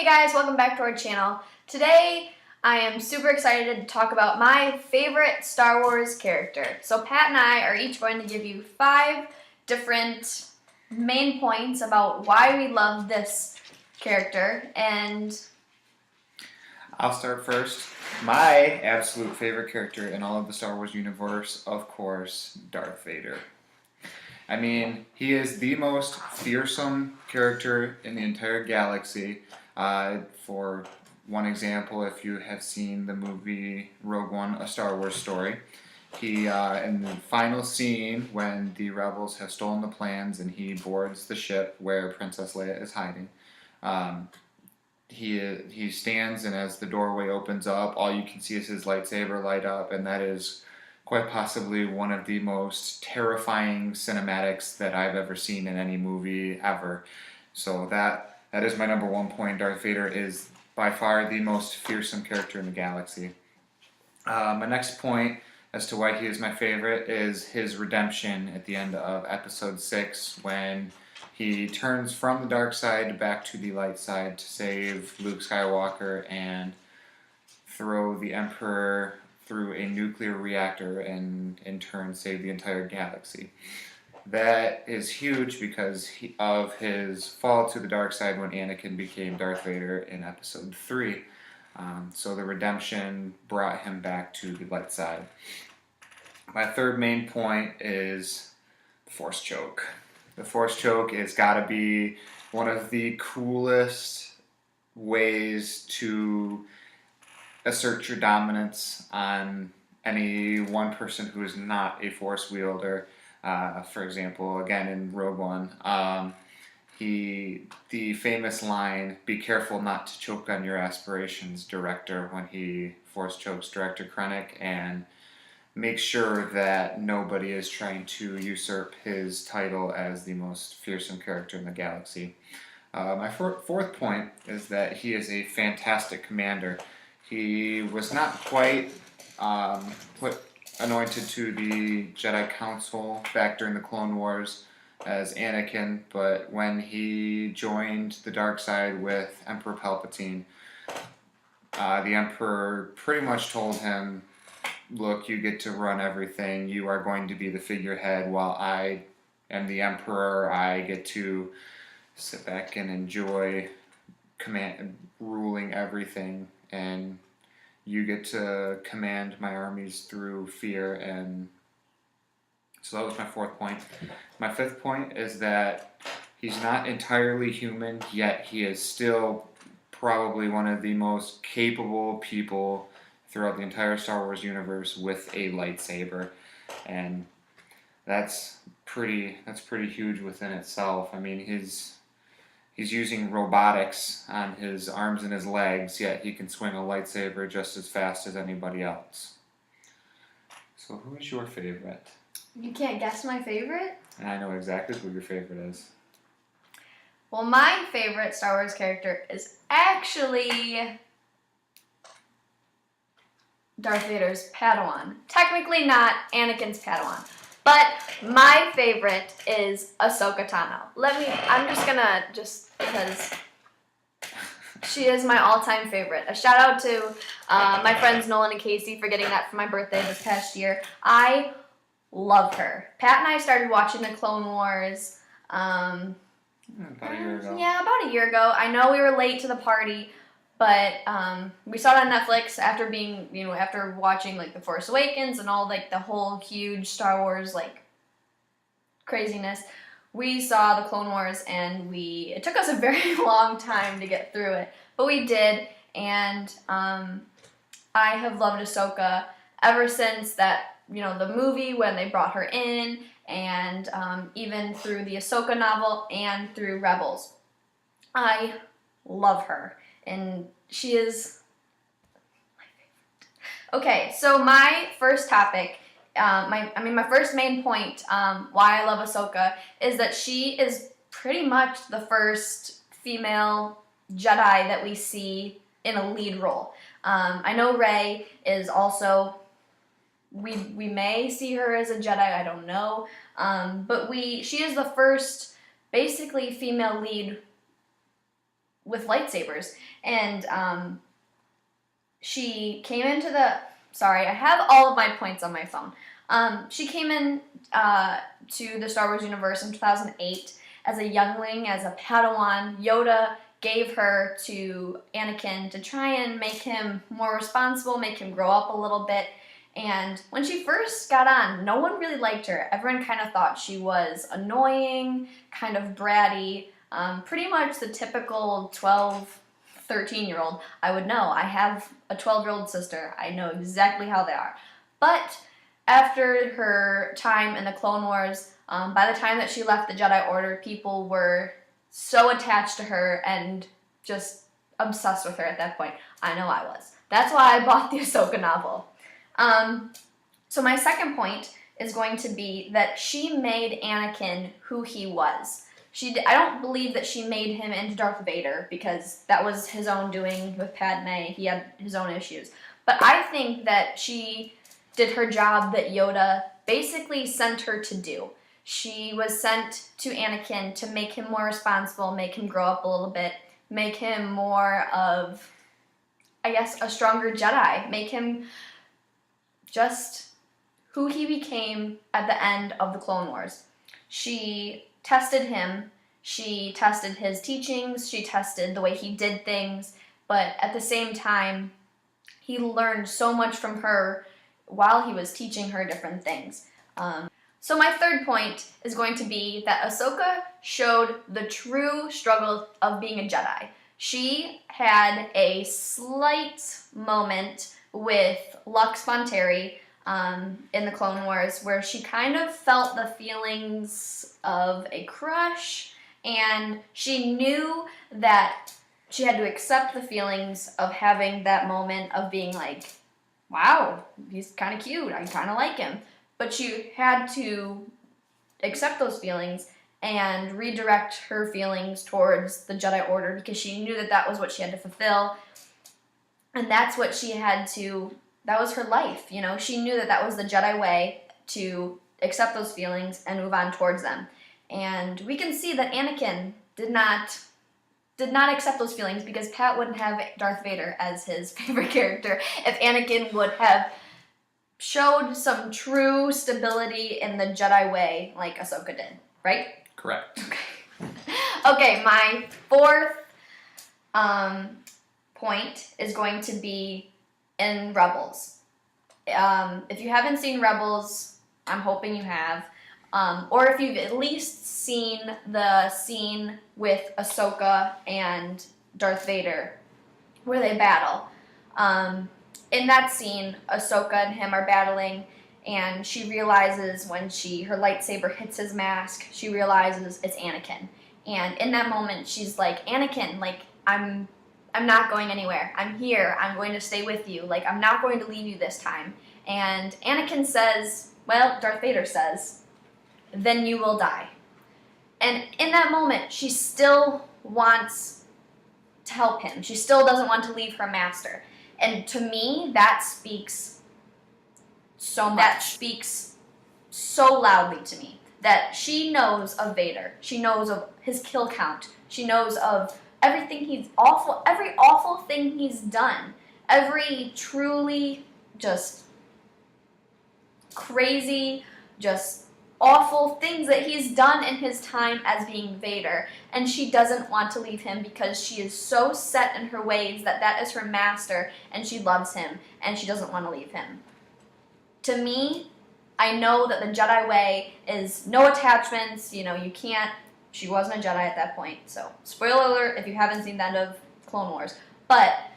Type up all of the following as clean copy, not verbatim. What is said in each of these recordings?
guys, welcome back to our channel. Today I am super excited to talk about my favorite Star Wars character. So Pat and I are each going to give you 5 different main points about why we love this character, and I'll start first. My absolute favorite character in all of the Star Wars universe, of course, Darth Vader. I mean, he is the most fearsome character in the entire galaxy. For one example, if you have seen the movie Rogue One, A Star Wars Story, he, in the final scene when the rebels have stolen the plans and he boards the ship where Princess Leia is hiding, he stands, and as the doorway opens up, all you can see is his lightsaber light up, and that is quite possibly one of the most terrifying cinematics that I've ever seen in any movie ever. So that is my number one point. Darth Vader is by far the most fearsome character in the galaxy. My next point as to why he is my favorite is his redemption at the end of Episode 6 when he turns from the dark side back to the light side to save Luke Skywalker and throw the Emperor through a nuclear reactor and in turn save the entire galaxy. That is huge because of his fall to the dark side when Anakin became Darth Vader in Episode 3. So the redemption brought him back to the light side. My third main point is the Force choke. The Force choke has got to be one of the coolest ways to assert your dominance on any one person who is not a Force wielder. For example, again in Rogue One, the famous line, "Be careful not to choke on your aspirations, Director," when he Force chokes Director Krennic and makes sure that nobody is trying to usurp his title as the most fearsome character in the galaxy. My fourth point is that he is a fantastic commander. He was not quite anointed to the Jedi Council back during the Clone Wars as Anakin, but when he joined the dark side with Emperor Palpatine, the Emperor pretty much told him, "Look, you get to run everything. You are going to be the figurehead while I am the Emperor. I get to sit back and enjoy ruling everything, and you get to command my armies through fear." And so that was my fourth point. My fifth point is that he's not entirely human, yet he is still probably one of the most capable people throughout the entire Star Wars universe with a lightsaber. And that's pretty huge within itself. I mean, he's using robotics on his arms and his legs, yet he can swing a lightsaber just as fast as anybody else. So who is your favorite? you can't guess my favorite? And I know exactly who your favorite is. Well, my favorite Star Wars character is actually Darth Vader's Padawan. Technically not Anakin's Padawan. But my favorite is Ahsoka Tano. I'm just gonna, because she is my all-time favorite. A shout out to my friends Nolan and Casey for getting that for my birthday this past year. I love her. Pat and I started watching the Clone Wars About a year ago. Yeah, about a year ago. I know we were late to the party, but we saw it on Netflix after watching like The Force Awakens and all like the whole huge Star Wars like craziness. We saw the Clone Wars and it took us a very long time to get through it, but we did, and I have loved Ahsoka ever since that, the movie when they brought her in, and even through the Ahsoka novel and through Rebels. I love her, and she is my favorite. Okay, so my first topic, my first main point why I love Ahsoka is that she is pretty much the first female Jedi that we see in a lead role. I know Rey is also, we may see her as a Jedi, I don't know, but she is the first basically female lead with lightsabers. And she came into the. Sorry, I have all of my points on my phone. She came in to the Star Wars universe in 2008 as a youngling, as a Padawan. Yoda gave her to Anakin to try and make him more responsible, make him grow up a little bit. And when she first got on, no one really liked her. Everyone kind of thought she was annoying, kind of bratty, pretty much the typical 12, 13-year-old. I would know. I have a 12-year-old sister. I know exactly how they are. But after her time in the Clone Wars, by the time that she left the Jedi Order, people were so attached to her and just obsessed with her at that point. I know I was. That's why I bought the Ahsoka novel. So my second point is going to be that she made Anakin who he was. I don't believe that she made him into Darth Vader, because that was his own doing with Padme. He had his own issues. But I think that she did her job that Yoda basically sent her to do. She was sent to Anakin to make him more responsible, make him grow up a little bit, make him more of, I guess, a stronger Jedi, make him just who he became at the end of the Clone Wars. She tested him, she tested his teachings, she tested the way he did things, but at the same time, he learned so much from her while he was teaching her different things. So my third point is going to be that Ahsoka showed the true struggle of being a Jedi. She had a slight moment with Lux Bonteri in the Clone Wars, where she kind of felt the feelings of a crush, and she knew that she had to accept the feelings of having that moment of being like, wow, he's kind of cute, I kind of like him. But she had to accept those feelings and redirect her feelings towards the Jedi Order, because she knew that that was what she had to fulfill, and that's what she had to. That was her life, you know. She knew that that was the Jedi way to accept those feelings and move on towards them. And we can see that Anakin did not accept those feelings, because Pat wouldn't have Darth Vader as his favorite character if Anakin would have showed some true stability in the Jedi way like Ahsoka did, right? Correct. Okay, my fourth point is going to be in Rebels. If you haven't seen Rebels, I'm hoping you have. Or if you've at least seen the scene with Ahsoka and Darth Vader where they battle. In that scene, Ahsoka and him are battling, and she realizes when her lightsaber hits his mask, she realizes it's Anakin. And in that moment, she's like, Anakin, like, I'm not going anywhere. I'm here. I'm going to stay with you. Like, I'm not going to leave you this time. And Anakin says, well, Darth Vader says, then you will die. And in that moment, she still wants to help him. She still doesn't want to leave her master. And to me, that speaks so much. That speaks so loudly to me. That she knows of Vader. She knows of his kill count. She knows of every awful thing he's done. Every truly just crazy, just awful things that he's done in his time as being Vader, and she doesn't want to leave him because she is so set in her ways that that is her master, and she loves him, and she doesn't want to leave him. To me, I know that the Jedi way is no attachments, you know, you can't, she wasn't a Jedi at that point, so spoiler alert if you haven't seen the end of Clone Wars, but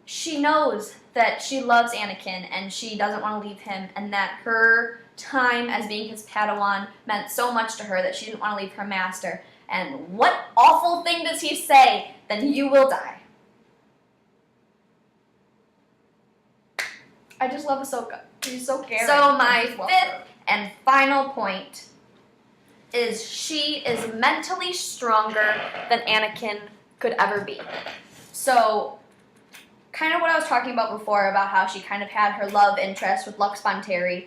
she knows that she loves Anakin, and she doesn't want to leave him, and that her time as being his Padawan meant so much to her that she didn't want to leave her master. And what awful thing does he say? Then you will die. I just love Ahsoka. She's so caring. So my fifth and final point is she is mentally stronger than Anakin could ever be. So kind of what I was talking about before, about how she kind of had her love interest with Lux Bonteri.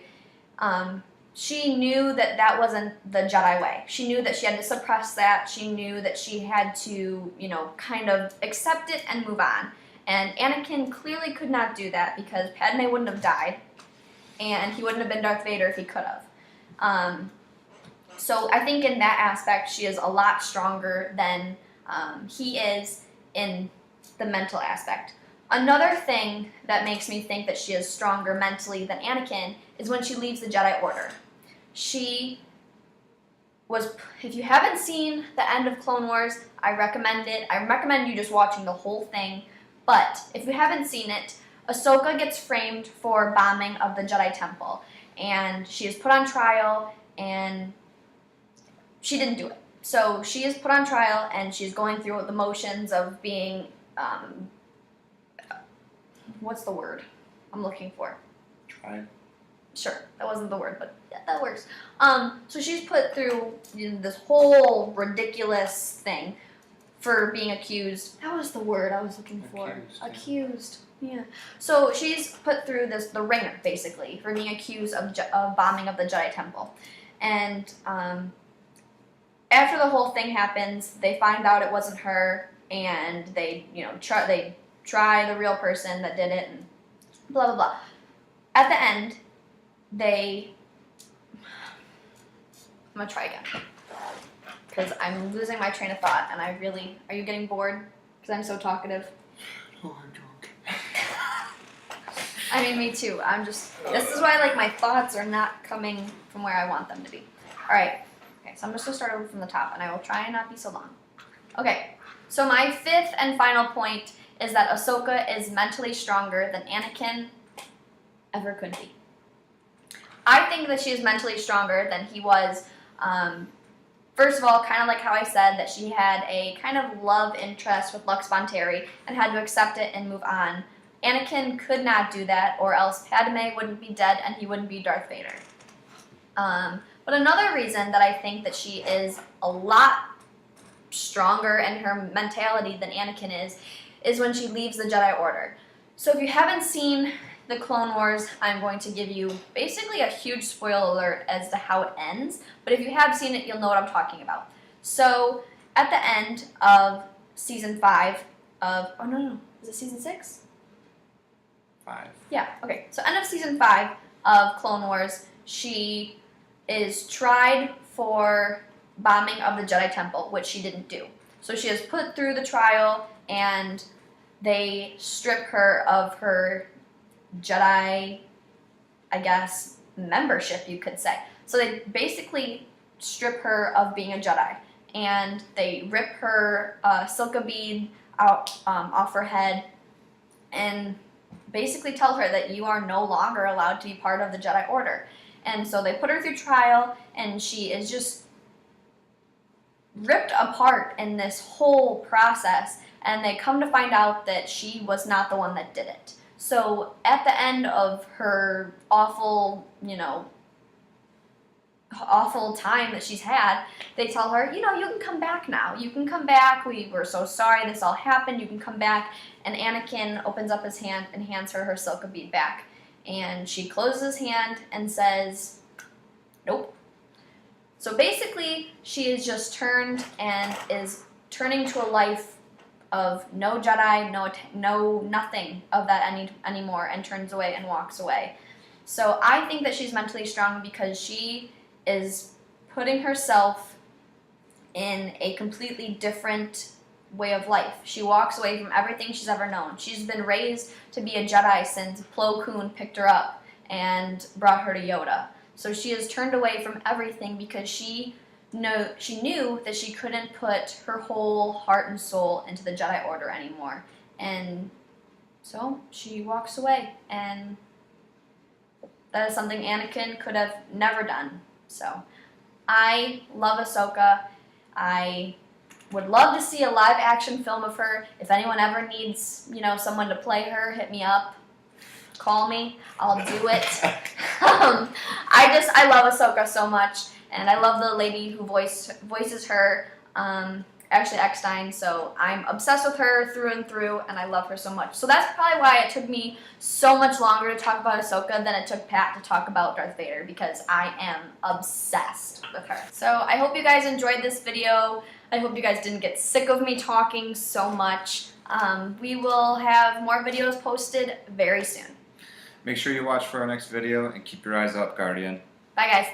she knew that that wasn't the Jedi way. She knew that she had to suppress that. She knew that she had to, kind of accept it and move on. And Anakin clearly could not do that because Padme wouldn't have died, and he wouldn't have been Darth Vader if he could have. So I think in that aspect, she is a lot stronger than he is in the mental aspect. Another thing that makes me think that she is stronger mentally than Anakin is when she leaves the Jedi Order. She was, if you haven't seen the end of Clone Wars, I recommend it. I recommend you just watching the whole thing. But if you haven't seen it, Ahsoka gets framed for bombing of the Jedi Temple. And she is put on trial, and she didn't do it. So she is put on trial, and she's going through the motions of being, what's the word I'm looking for? Tried. Sure, that wasn't the word, but yeah, that works. So she's put through this whole ridiculous thing for being accused. That was the word I was looking for. Accused. Yeah. So she's put through the ringer, basically, for being accused of bombing of the Jedi Temple. And after the whole thing happens, they find out it wasn't her, and they, try the real person that did it, and blah, blah, blah. At the end, I'm going to try again. Because I'm losing my train of thought, and are you getting bored? Because I'm so talkative. Oh, I'm drunk. I mean, me too. This is why, my thoughts are not coming from where I want them to be. Alright. Okay, so I'm just going to start over from the top, and I will try and not be so long. Okay, so my fifth and final point is that Ahsoka is mentally stronger than Anakin ever could be. I think that she is mentally stronger than he was. First of all, kind of like how I said that she had a kind of love interest with Lux Bonteri and had to accept it and move on. Anakin could not do that, or else Padme wouldn't be dead and he wouldn't be Darth Vader. But another reason that I think that she is a lot stronger in her mentality than Anakin is when she leaves the Jedi Order. So if you haven't seen the Clone Wars, I'm going to give you basically a huge spoiler alert as to how it ends, but if you have seen it, you'll know what I'm talking about. So at the end of season 5 of, is it season 6? 5. Yeah, okay. So end of season 5 of Clone Wars, she is tried for bombing of the Jedi Temple, which she didn't do. So she is put through the trial, and they strip her of her Jedi, I guess, membership, you could say. So they basically strip her of being a Jedi, and they rip her Ahsoka bead out off her head, and basically tell her that you are no longer allowed to be part of the Jedi Order. And so they put her through trial, and she is just ripped apart in this whole process, and they come to find out that she was not the one that did it. So at the end of her awful, awful time that she's had, they tell her, you can come back now. You can come back. We were so sorry this all happened. You can come back. And Anakin opens up his hand and hands her Ahsoka bead back. And she closes his hand and says, nope. So basically, she is just turned and is turning to a life of no Jedi, no nothing of that anymore, and turns away and walks away. So I think that she's mentally strong because she is putting herself in a completely different way of life. She walks away from everything she's ever known. She's been raised to be a Jedi since Plo Koon picked her up and brought her to Yoda. So she has turned away from everything because she knew that she couldn't put her whole heart and soul into the Jedi Order anymore. And so she walks away, and that is something Anakin could have never done. So I love Ahsoka. I would love to see a live action film of her. If anyone ever needs, someone to play her, hit me up. Call me. I'll do it. I love Ahsoka so much, and I love the lady who voices her. Ashley Eckstein, so I'm obsessed with her through and through, and I love her so much. So that's probably why it took me so much longer to talk about Ahsoka than it took Pat to talk about Darth Vader, because I am obsessed with her. So I hope you guys enjoyed this video. I hope you guys didn't get sick of me talking so much. We will have more videos posted very soon. Make sure you watch for our next video and keep your eyes up, Guardian. Bye, guys.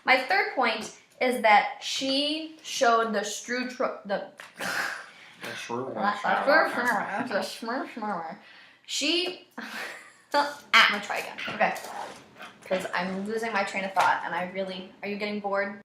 My third point is that she showed the she I'm gonna try again, okay, because I'm losing my train of thought and are you getting bored?